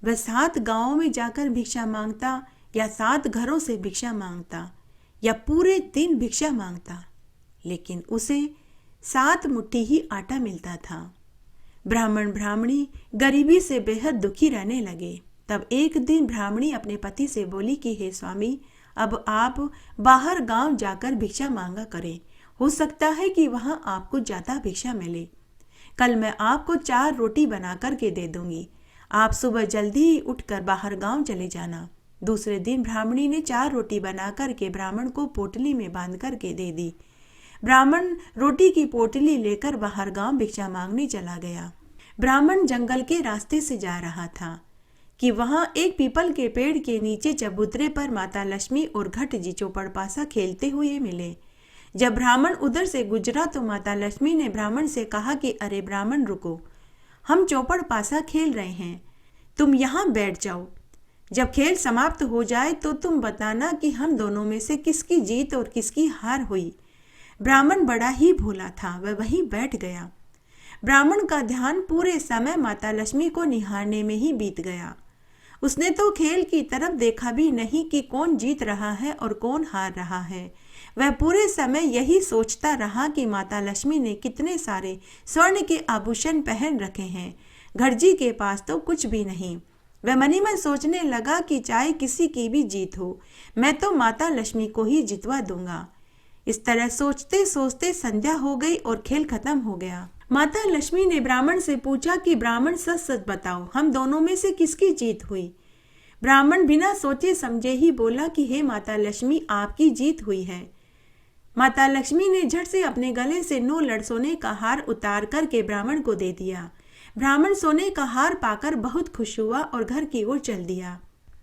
वह 7 गांवों में जाकर भिक्षा मांगता या 7 घरों से भिक्षा मांगता या पूरे दिन भिक्षा मांगता, लेकिन उसे 7 मुट्ठी ही आटा मिलता था। ब्राह्मण ब्राह्मणी गरीबी से बेहद दुखी रहने लगे। तब एक दिन ब्राह्मणी अपने पति से बोली कि हे स्वामी, अब आप बाहर गांव जाकर भिक्षा मांगा करें, हो सकता है कि वहां आपको ज्यादा भिक्षा मिले। कल मैं आपको 4 रोटी बना कर के दे दूंगी। आप सुबह जल्दी ही उठकर बाहर गांव चले जाना। दूसरे दिन ब्राह्मणी ने 4 रोटी बना कर के ब्राह्मण को पोटली में बांध कर के दे दी। ब्राह्मण रोटी की पोटली लेकर बाहर गांव भिक्षा मांगने चला गया। ब्राह्मण जंगल के रास्ते से जा रहा था कि वहां एक पीपल के पेड़ के नीचे चबूतरे पर माता लक्ष्मी और घट जी चौपड़ पासा खेलते हुए मिले। जब ब्राह्मण उधर से गुजरा तो माता लक्ष्मी ने ब्राह्मण से कहा कि अरे ब्राह्मण रुको, हम चौपड़ पासा खेल रहे हैं, तुम यहाँ बैठ जाओ। जब खेल समाप्त हो जाए तो तुम बताना कि हम दोनों में से किसकी जीत और किसकी हार हुई। ब्राह्मण बड़ा ही भोला था, वह वहीं बैठ गया। ब्राह्मण का ध्यान पूरे समय माता लक्ष्मी को निहारने में ही बीत गया। उसने तो खेल की तरफ देखा भी नहीं कि कौन जीत रहा है और कौन हार रहा है। वह पूरे समय यही सोचता रहा कि माता लक्ष्मी ने कितने सारे स्वर्ण के आभूषण पहन रखे हैं, घरजी के पास तो कुछ भी नहीं। वह मनी मन सोचने लगा कि चाहे किसी की भी जीत हो, मैं तो माता लक्ष्मी को ही जितवा दूंगा। इस तरह सोचते सोचते संध्या हो गई और खेल खत्म हो गया। माता लक्ष्मी ने ब्राह्मण से पूछा कि ब्राह्मण सच सच बताओ, हम दोनों में से किसकी जीत हुई। ब्राह्मण बिना सोचे समझे ही बोला कि हे माता लक्ष्मी, आपकी जीत हुई है। माता लक्ष्मी ने झट से अपने गले से 9 लड़ सोने का हार उतार करके ब्राह्मण को दे दिया। ब्राह्मण सोने का हार पाकर बहुत खुश हुआ और घर की ओर चल दिया।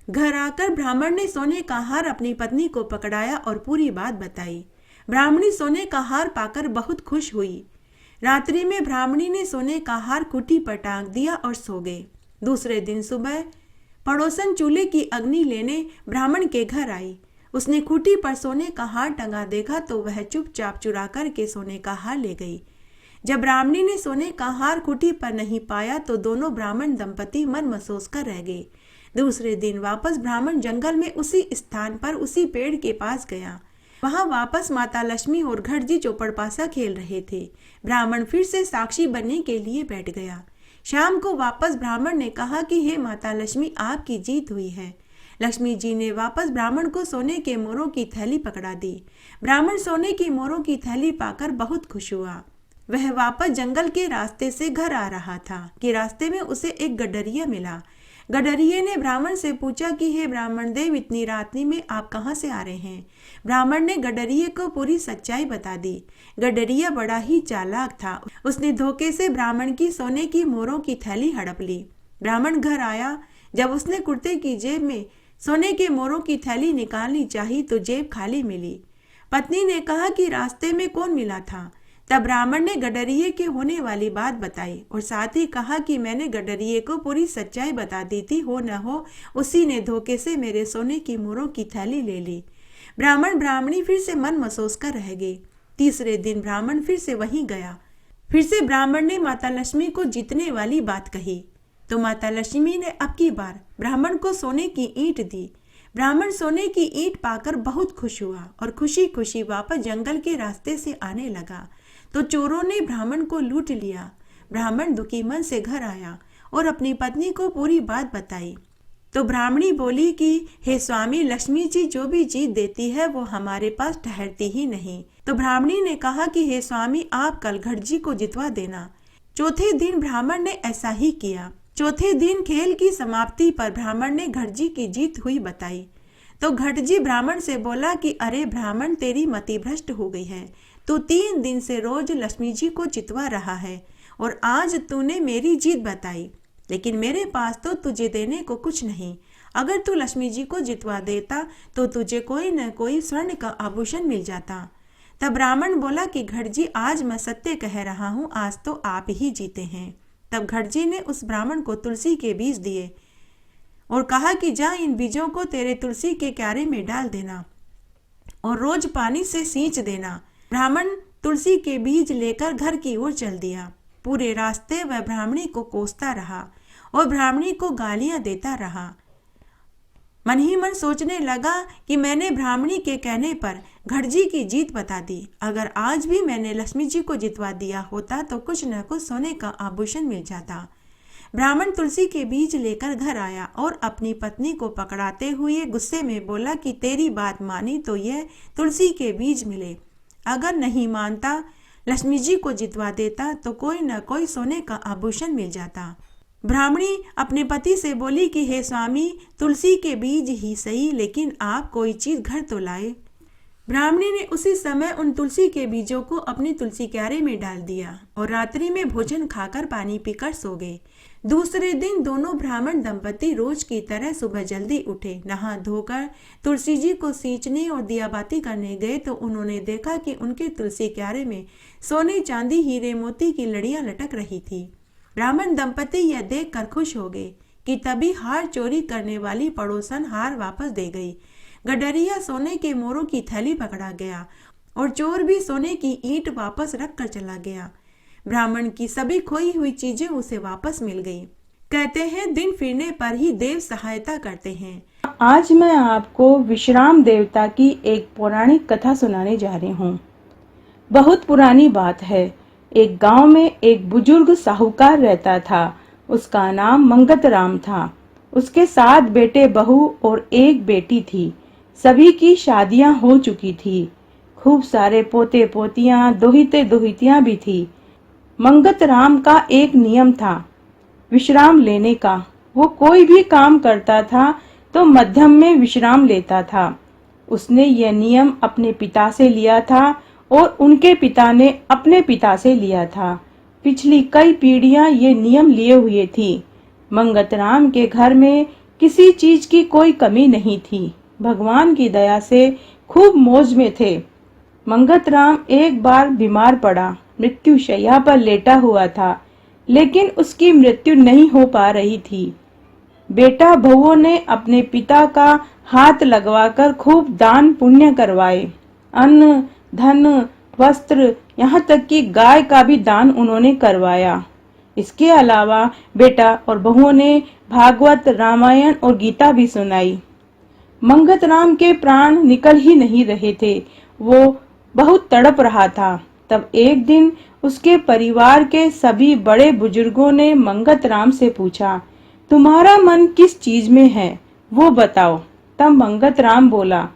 घर आकर ब्राह्मण ने सोने का हार अपनी पत्नी को पकड़ाया और पूरी बात बताई। ब्राह्मणी सोने का हार पाकर बहुत खुश हुई। रात्रि में ब्राह्मणी ने सोने का हार कुटी पर टांग दिया और सो गए। दूसरे दिन सुबह पड़ोसन चूल्हे की अग्नि लेने ब्राह्मण के घर आई। उसने खूंटी पर सोने का हार टंगा देखा तो वह चुपचाप चुरा करके सोने का हार ले गई। जब ब्राह्मणी ने सोने का हार खूंटी पर नहीं पाया तो दोनों ब्राह्मण दंपति मन महसूस कर रह गए। दूसरे दिन वापस ब्राह्मण जंगल में उसी स्थान पर उसी पेड़ के पास गया। वहां वापस माता लक्ष्मी और घट जी चौपड़ पासा खेल रहे थे। ब्राह्मण फिर से साक्षी बनने के लिए बैठ गया। शाम को वापस ब्राह्मण ने कहा कि हे माता लक्ष्मी, आपकी जीत हुई है। लक्ष्मी जी ने वापस ब्राह्मण को सोने के मोरों की थैली पकड़ा दी। ब्राह्मण सोने की मोरों की थैली पाकर बहुत खुश हुआ। वह वापस जंगल के रास्ते से घर आ रहा था कि रास्ते में उसे एक गडरिया मिला। गडरिये ने ब्राह्मण से पूछा कि हे ब्राह्मण देव, इतनी रात्रि में आप कहाँ से आ रहे हैं? ब्राह्मण ने गडरिये को पूरी सच्चाई बता दी। गडरिया बड़ा ही चालाक था। उसने धोखे से ब्राह्मण की सोने की मोरों की थैली हड़प ली। ब्राह्मण घर आया। जब उसने कुर्ते की जेब में सोने के मोरों की थैली निकालनी चाही तो जेब खाली मिली। पत्नी ने कहा कि रास्ते में कौन मिला था? तब ब्राह्मण ने गडरिये के होने वाली बात बताई और साथ ही कहा कि मैंने गडरिये को पूरी सच्चाई बता दी थी, हो न हो उसी ने धोखे से मेरे सोने की मोरों की थैली ले ली। ब्राह्मण ब्राह्मणी फिर से मन महसूस कर रह गए। तीसरे दिन ब्राह्मण फिर से वहीं गया। फिर से ब्राह्मण ने माता लक्ष्मी को जीतने वाली बात कही तो माता लक्ष्मी ने अब की बार ब्राह्मण को सोने की ईंट दी। ब्राह्मण सोने की ईंट पाकर बहुत खुश हुआ और खुशी खुशी वापस जंगल के रास्ते से आने लगा तो चोरों ने ब्राह्मण को लूट लिया। ब्राह्मण दुखी मन से घर आया और अपनी पत्नी को पूरी बात बताई तो ब्राह्मणी बोली कि हे स्वामी, लक्ष्मी जी जो भी चीज देती है वो हमारे पास ठहरती ही नहीं। तो ब्राह्मणी ने कहा कि हे स्वामी, आप कल घटजी को जितवा देना। चौथे दिन ब्राह्मण ने ऐसा ही किया। चौथे दिन खेल की समाप्ति पर ब्राह्मण ने घटजी की जीत हुई बताई तो घटजी ब्राह्मण से बोला कि अरे ब्राह्मण, तेरी मति भ्रष्ट हो गई है। तू 3 दिन से रोज लक्ष्मी जी को जितवा रहा है और आज तूने मेरी जीत बताई, लेकिन मेरे पास तो तुझे देने को कुछ नहीं। अगर तू लक्ष्मी जी को जितवा देता तो तुझे कोई न कोई स्वर्ण का आभूषण मिल जाता। तब ब्राह्मण बोला कि घटजी, आज मैं सत्य कह रहा हूँ, आज तो आप ही जीते हैं। तब घटजी ने उस ब्राह्मण को तुलसी के बीज दिए और कहा कि जा, इन बीजों को तेरे तुलसी के क्यारे में डाल देना और रोज पानी से सींच देना। ब्राह्मण तुलसी के बीज लेकर घर की ओर चल दिया। पूरे रास्ते वह ब्राह्मणी को कोसता रहा और ब्राह्मणी को गालियां देता रहा। मन ही मन सोचने लगा कि मैंने ब्राह्मणी के कहने पर घटजी की जीत बता दी। अगर आज भी मैंने लक्ष्मी जी को जितवा दिया होता तो कुछ न कुछ सोने का आभूषण मिल जाता। ब्राह्मण तुलसी के बीज लेकर घर आया और अपनी पत्नी को पकड़ाते हुए गुस्से में बोला कि तेरी बात मानी तो यह तुलसी के बीज मिले, अगर नहीं मानता लक्ष्मी जी को जितवा देता तो कोई न कोई सोने का आभूषण मिल जाता। ब्राह्मणी अपने पति से बोली कि हे स्वामी, तुलसी के बीज ही सही, लेकिन आप कोई चीज घर तो लाए। ब्राह्मणी ने उसी समय उन तुलसी के बीजों को अपनी तुलसी क्यारे में डाल दिया और रात्रि में भोजन खाकर पानी पीकर सो गए। दूसरे दिन दोनों ब्राह्मण दंपति रोज की तरह सुबह जल्दी उठे, नहा धोकर तुलसी जी को सींचने और दियाबाती करने गए तो उन्होंने देखा कि उनके तुलसी क्यारे में सोने, चांदी, हीरे मोती की लड़ियां लटक रही थी। ब्राह्मण दंपति यह देखकर खुश हो गए कि तभी हार चोरी करने वाली पड़ोसन हार वापस दे गई। गडरिया सोने के मोरों की थैली पकड़ा गया और चोर भी सोने की ईंट वापस रख कर चला गया। ब्राह्मण की सभी खोई हुई चीजें उसे वापस मिल गई। कहते हैं दिन फिरने पर ही देव सहायता करते हैं। आज मैं आपको विश्राम देवता की एक पौराणिक कथा सुनाने जा रही हूँ। बहुत पुरानी बात है। एक गांव में एक बुजुर्ग साहूकार रहता था। उसका नाम मंगतराम था। उसके 7 बेटे, बहू और 1 बेटी थी। सभी की शादियां हो चुकी थी। खूब सारे पोते पोतियां, दोहिते दोहितियां भी थी। मंगतराम का एक नियम था विश्राम लेने का। वो कोई भी काम करता था तो मध्यम में विश्राम लेता था। उसने यह नियम अपने पिता से लिया था और उनके पिता ने अपने पिता से लिया था। पिछली कई पीढ़ियां ये नियम लिए हुए थी। मंगतराम के घर में किसी चीज की कोई कमी नहीं थी। भगवान की दया से खूब मौज में थे। मंगतराम एक बार बीमार पड़ा। मृत्यु शैया पर लेटा हुआ था, लेकिन उसकी मृत्यु नहीं हो पा रही थी। बेटा बहुओं ने अपने पिता का हाथ लगवाकर खूब दान पुण्य करवाए। अन्न, धन, वस्त्र, यहाँ तक कि गाय का भी दान उन्होंने करवाया। इसके अलावा बेटा और बहुओं ने भागवत, रामायण और गीता भी सुनाई। मंगतराम के प्राण निकल ही नहीं रहे थे। वो बहुत तड़प रहा था। तब एक दिन उसके परिवार के सभी बड़े बुजुर्गों ने मंगतराम से पूछा, तुम्हारा मन किस चीज में है, वो बताओ। तब मंगतराम बोला,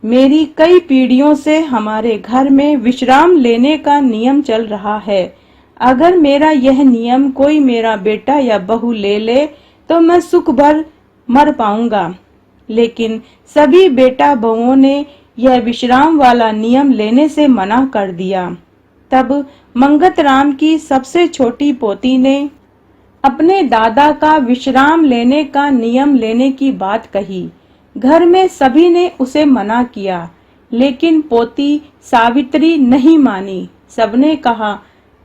मेरी कई पीढ़ियों से हमारे घर में विश्राम लेने का नियम चल रहा है। अगर मेरा यह नियम कोई मेरा बेटा या बहू ले ले तो मैं सुख भर मर पाऊंगा। लेकिन सभी बेटा बहुओं ने यह विश्राम वाला नियम लेने से मना कर दिया। तब मंगतराम की सबसे छोटी पोती ने अपने दादा का विश्राम लेने का नियम लेने की बात कही। घर में सभी ने उसे मना किया, लेकिन पोती सावित्री नहीं मानी। सबने कहा,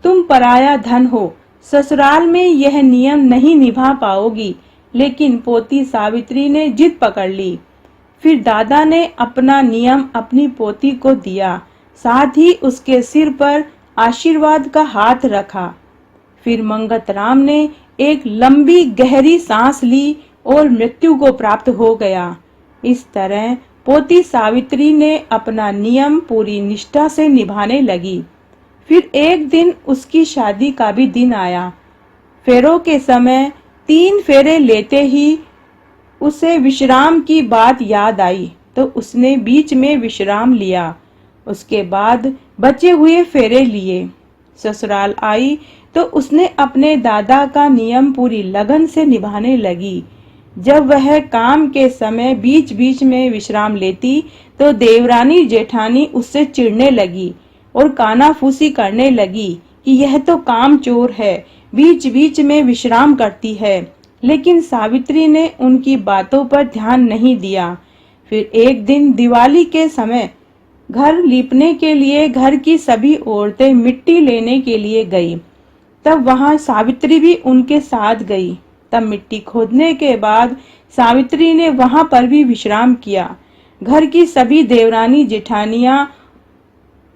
तुम पराया धन हो, ससुराल में यह नियम नहीं निभा पाओगी। लेकिन पोती सावित्री ने जिद पकड़ ली। फिर दादा ने अपना नियम अपनी पोती को दिया, साथ ही उसके सिर पर आशीर्वाद का हाथ रखा। फिर मंगतराम ने एक लंबी गहरी सांस ली और मृत्यु को प्राप्त हो गया। इस तरह पोती सावित्री ने अपना नियम पूरी निष्ठा से निभाने लगी। फिर एक दिन उसकी शादी का भी दिन आया। फेरों के समय 3 फेरे लेते ही उसे विश्राम की बात याद आई, तो उसने बीच में विश्राम लिया। उसके बाद बचे हुए फेरे लिए। ससुराल आई तो उसने अपने दादा का नियम पूरी लगन से निभाने लगी। जब वह काम के समय बीच बीच में विश्राम लेती तो देवरानी जेठानी उससे चिढ़ने लगी और कानाफूसी करने लगी कि यह तो काम चोर है, बीच बीच में विश्राम करती है। लेकिन सावित्री ने उनकी बातों पर ध्यान नहीं दिया। फिर एक दिन दिवाली के समय घर लीपने के लिए घर की सभी औरतें मिट्टी लेने के लिए गई। तब वहां सावित्री भी उनके साथ गई। तब मिट्टी खोदने के बाद सावित्री ने वहां पर भी विश्राम किया। घर की सभी देवरानी जेठानियां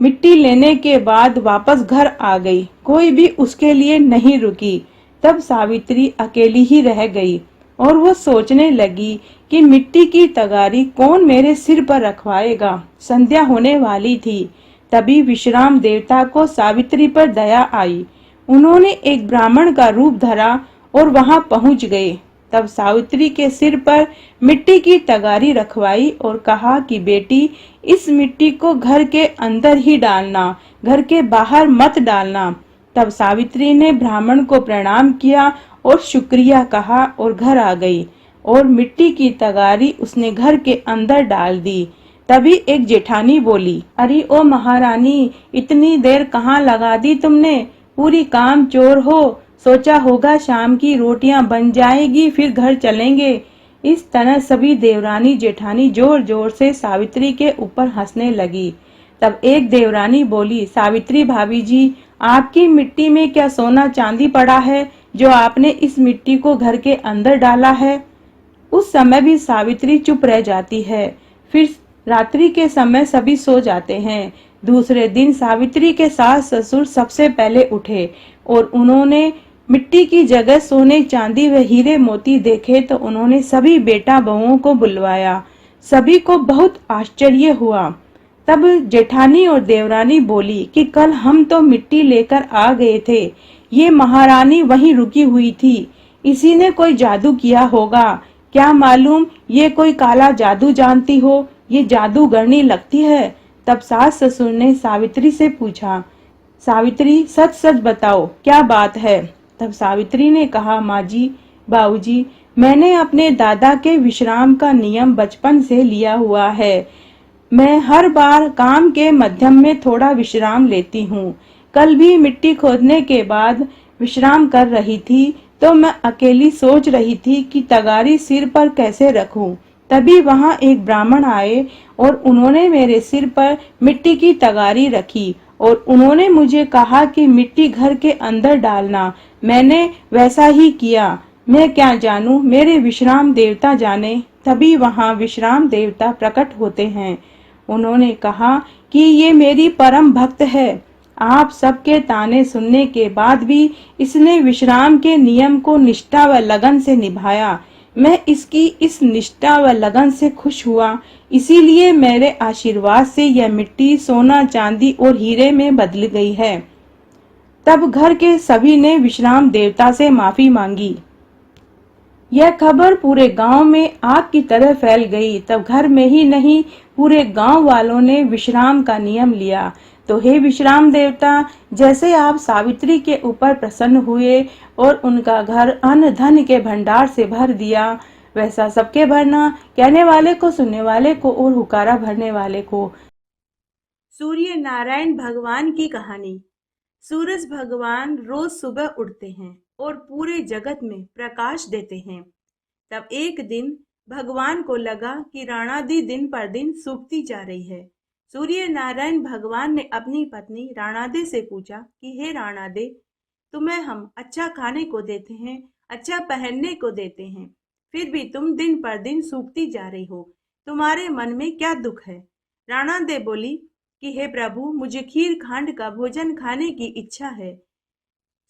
मिट्टी लेने के बाद वापस घर आ गई। कोई भी उसके लिए नहीं रुकी। तब सावित्री अकेली ही रह गई और वो सोचने लगी कि मिट्टी की तगारी कौन मेरे सिर पर रखवाएगा। संध्या होने वाली थी। तभी विश्राम देवता को सावित्री पर दया आई। उन्होंने एक ब्राह्मण का रूप धरा और वहां पहुंच गए। तब सावित्री के सिर पर मिट्टी की तगारी रखवाई और कहा कि बेटी, इस मिट्टी को घर के अंदर ही डालना, घर के बाहर मत डालना। तब सावित्री ने ब्राह्मण को प्रणाम किया और शुक्रिया कहा और घर आ गई और मिट्टी की तगारी उसने घर के अंदर डाल दी। तभी एक जेठानी बोली, अरे ओ महारानी, इतनी देर कहाँ लगा दी तुमने? पूरी काम चोर हो, सोचा होगा शाम की रोटियां बन जाएगी फिर घर चलेंगे। इस तरह सभी देवरानी जेठानी जोर जोर से सावित्री के ऊपर हंसने लगी। तब एक देवरानी बोली, सावित्री भाभी जी, आपकी मिट्टी में क्या सोना चांदी पड़ा है जो आपने इस मिट्टी को घर के अंदर डाला है? उस समय भी सावित्री चुप रह जाती है। फिर रात्रि के समय सभी सो जाते हैं। दूसरे दिन सावित्री के सास ससुर सबसे पहले उठे और उन्होंने मिट्टी की जगह सोने चांदी व हीरे मोती देखे तो उन्होंने सभी बेटा बहुओं को बुलवाया। सभी को बहुत आश्चर्य हुआ। तब जेठानी और देवरानी बोली कि कल हम तो मिट्टी लेकर आ गए थे, ये महारानी वहीं रुकी हुई थी, इसी ने कोई जादू किया होगा। क्या मालूम ये कोई काला जादू जानती हो, ये जादूगरनी लगती है। तब सास ससुर ने सावित्री से पूछा, सावित्री सच सच बताओ क्या बात है? तब सावित्री ने कहा, माँ जी, बाबूजी, मैंने अपने दादा के विश्राम का नियम बचपन से लिया हुआ है। मैं हर बार काम के मध्यम में थोड़ा विश्राम लेती हूँ। कल भी मिट्टी खोदने के बाद विश्राम कर रही थी तो मैं अकेली सोच रही थी कि तगारी सिर पर कैसे रखूं। तभी वहां एक ब्राह्मण आए और उन्होंने मेरे सिर पर मिट्टी की तगारी रखी और उन्होंने मुझे कहा कि मिट्टी घर के अंदर डालना। मैंने वैसा ही किया। मैं क्या जानूं, मेरे विश्राम देवता जाने। तभी वहां विश्राम देवता प्रकट होते हैं। उन्होंने कहा कि ये मेरी परम भक्त है। आप सबके ताने सुनने के बाद भी इसने विश्राम के नियम को निष्ठा व लगन से निभाया। मैं इसकी इस निष्ठा व लगन से खुश हुआ, इसीलिए मेरे आशीर्वाद से यह मिट्टी सोना चांदी और हीरे में बदल गई है। तब घर के सभी ने विश्राम देवता से माफी मांगी। यह खबर पूरे गांव में आग की तरह फैल गई। तब घर में ही नहीं, पूरे गांव वालों ने विश्राम का नियम लिया। तो हे विश्राम देवता, जैसे आप सावित्री के ऊपर प्रसन्न हुए और उनका घर अन्न धन के भंडार से भर दिया, वैसा सबके भरना, कहने वाले को, सुनने वाले को और हुकारा भरने वाले को। सूर्य नारायण भगवान की कहानी। सूरज भगवान रोज सुबह उठते हैं और पूरे जगत में प्रकाश देते हैं। तब एक दिन भगवान को लगा कि राणादी दिन पर दिन सूखती जा रही है। सूर्य नारायण भगवान ने अपनी पत्नी राणादे से पूछा कि हे राणादे, तुम्हें हम अच्छा खाने को देते हैं, अच्छा पहनने को देते हैं, फिर भी तुम दिन पर दिन सूखती जा रही हो, तुम्हारे मन में क्या दुख है? राणादे बोली कि हे प्रभु, मुझे खीर खांड का भोजन खाने की इच्छा है।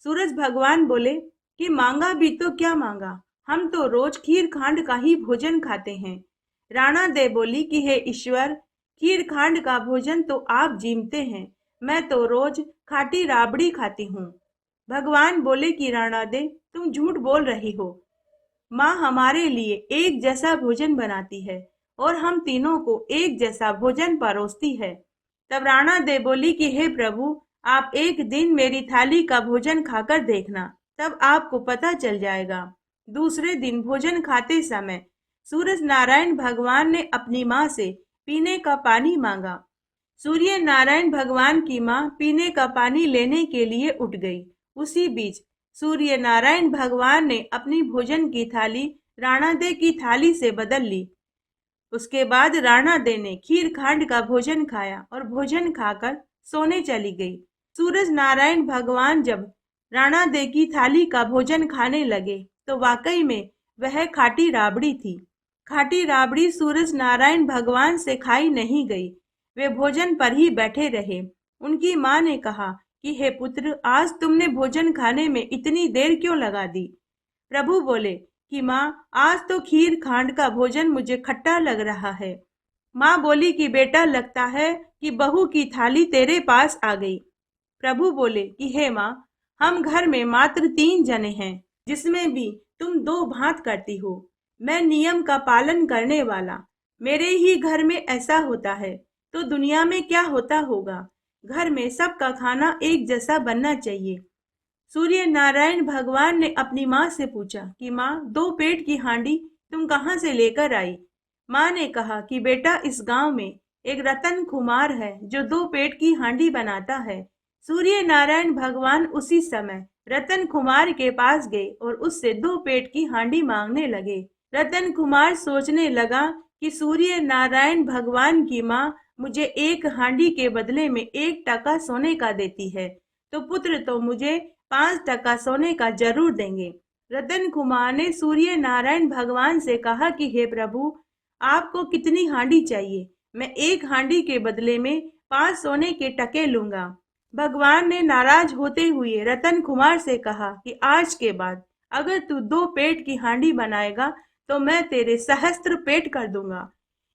सूरज भगवान बोले कि मांगा भी तो क्या मांगा, हम तो रोज खीर खांड का ही भोजन खाते हैं। राणा दे बोली कि हे ईश्वर, खीर खांड का भोजन तो आप जीमते हैं, मैं तो रोज खाटी राबड़ी खाती हूँ। भगवान बोले कि राणा दे, तुम झूठ बोल रही हो। माँ हमारे लिए एक जैसा भोजन बनाती है और हम तीनों को एक जैसा भोजन परोसती है। तब राणा दे बोली कि हे प्रभु, आप एक दिन मेरी थाली का भोजन खाकर देखना, तब आपको पता चल जाएगा। दूसरे दिन भोजन खाते समय सूरज नारायण भगवान ने अपनी माँ से पीने का पानी मांगा। सूर्य नारायण भगवान की माँ पीने का पानी लेने के लिए उठ गई। उसी बीच सूर्य नारायण भगवान ने अपनी भोजन की थाली राणादे की थाली से बदल ली। उसके बाद राणादे ने खीर खांड का भोजन खाया और भोजन खाकर सोने चली गई। सूरज नारायण भगवान जब राणादे की थाली का भोजन खाने लगे तो वाकई में वह खाटी राबड़ी थी। खाटी राबड़ी सूरज नारायण भगवान से खाई नहीं गई, वे भोजन पर ही बैठे रहे। उनकी माँ ने कहा कि हे पुत्र, आज तुमने भोजन खाने में इतनी देर क्यों लगा दी? प्रभु बोले कि माँ, आज तो खीर खांड का भोजन मुझे खट्टा लग रहा है। माँ बोली कि बेटा, लगता है कि बहू की थाली तेरे पास आ गई। प्रभु बोले कि हे माँ, हम घर में मात्र 3 जने हैं, जिसमें भी तुम 2 भांत करती हो। मैं नियम का पालन करने वाला, मेरे ही घर में ऐसा होता है तो दुनिया में क्या होता होगा। घर में सबका खाना एक जैसा बनना चाहिए। सूर्य नारायण भगवान ने अपनी माँ से पूछा कि माँ, 2 पेट की हांडी तुम कहाँ से लेकर आई? माँ ने कहा कि बेटा, इस गांव में एक रतन कुमार है जो 2 पेट की हांडी बनाता है। सूर्य नारायण भगवान उसी समय रतन कुमार के पास गए और उससे 2 पेट की हांडी मांगने लगे। रतन कुमार सोचने लगा कि सूर्य नारायण भगवान की माँ मुझे 1 हांडी के बदले में 1 टका सोने का देती है, तो पुत्र तो मुझे 5 टका सोने का जरूर देंगे। रतन कुमार ने सूर्य नारायण भगवान से कहा कि हे प्रभु, आपको कितनी हांडी चाहिए? मैं 1 हांडी के बदले में 5 सोने के टके लूंगा। भगवान ने नाराज होते हुए रतन कुमार से कहा कि आज के बाद अगर तू 2 पेट की हांडी बनाएगा तो मैं तेरे सहस्त्र पेट कर दूंगा।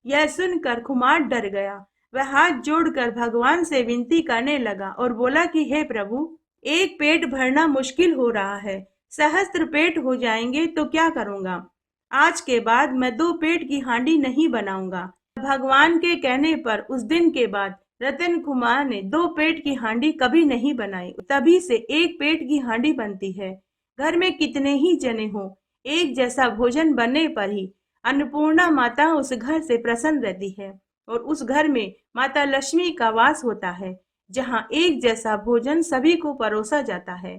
यह सुनकर कुमार डर गया। वह हाथ जोड़कर भगवान से विनती करने लगा और बोला कि हे प्रभु, 1 पेट भरना मुश्किल हो रहा है, सहस्त्र पेट हो जाएंगे तो क्या करूंगा? आज के बाद मैं 2 पेट की हांडी नहीं बनाऊंगा। भगवान के कहने पर उस दिन के बाद रतन कुमार ने 2 पेट की हांडी कभी नहीं बनाई। तभी से 1 पेट की हांडी बनती है। घर में कितने ही जने हो, एक जैसा भोजन बनने पर ही अन्नपूर्णा माता उस घर से प्रसन्न रहती है और उस घर में माता लक्ष्मी का वास होता है, जहाँ एक जैसा भोजन सभी को परोसा जाता है।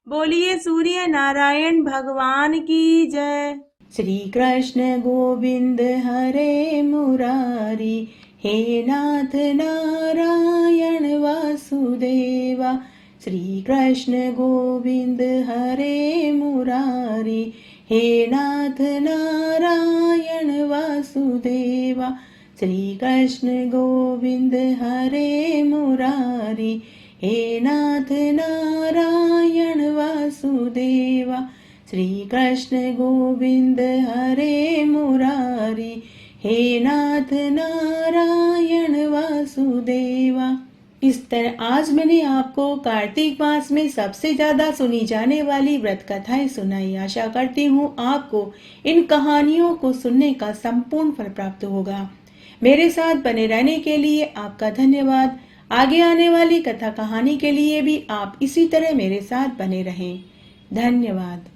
बोलिए सूर्य नारायण भगवान की जय। श्री कृष्ण गोविंद हरे मुरारी, हे नाथ नारायण वासुदेवा। श्री कृष्ण गोविंद हरे मुरारी, हे नाथ नारायण वासुदेवा। श्री कृष्ण गोविंद हरे मुरारी, हे नाथ नारायण वासुदेवा। श्री कृष्ण गोविंद हरे मुरारी, हे नाथ नारायण वासुदेवा। इस इस तरह आज मैंने आपको कार्तिक मास में सबसे ज्यादा सुनी जाने वाली व्रत कथाएं सुनाई। आशा करती हूँ आपको इन कहानियों को सुनने का संपूर्ण फल प्राप्त होगा। मेरे साथ बने रहने के लिए आपका धन्यवाद। आगे आने वाली कथा कहानी के लिए भी आप इसी तरह मेरे साथ बने रहें। धन्यवाद।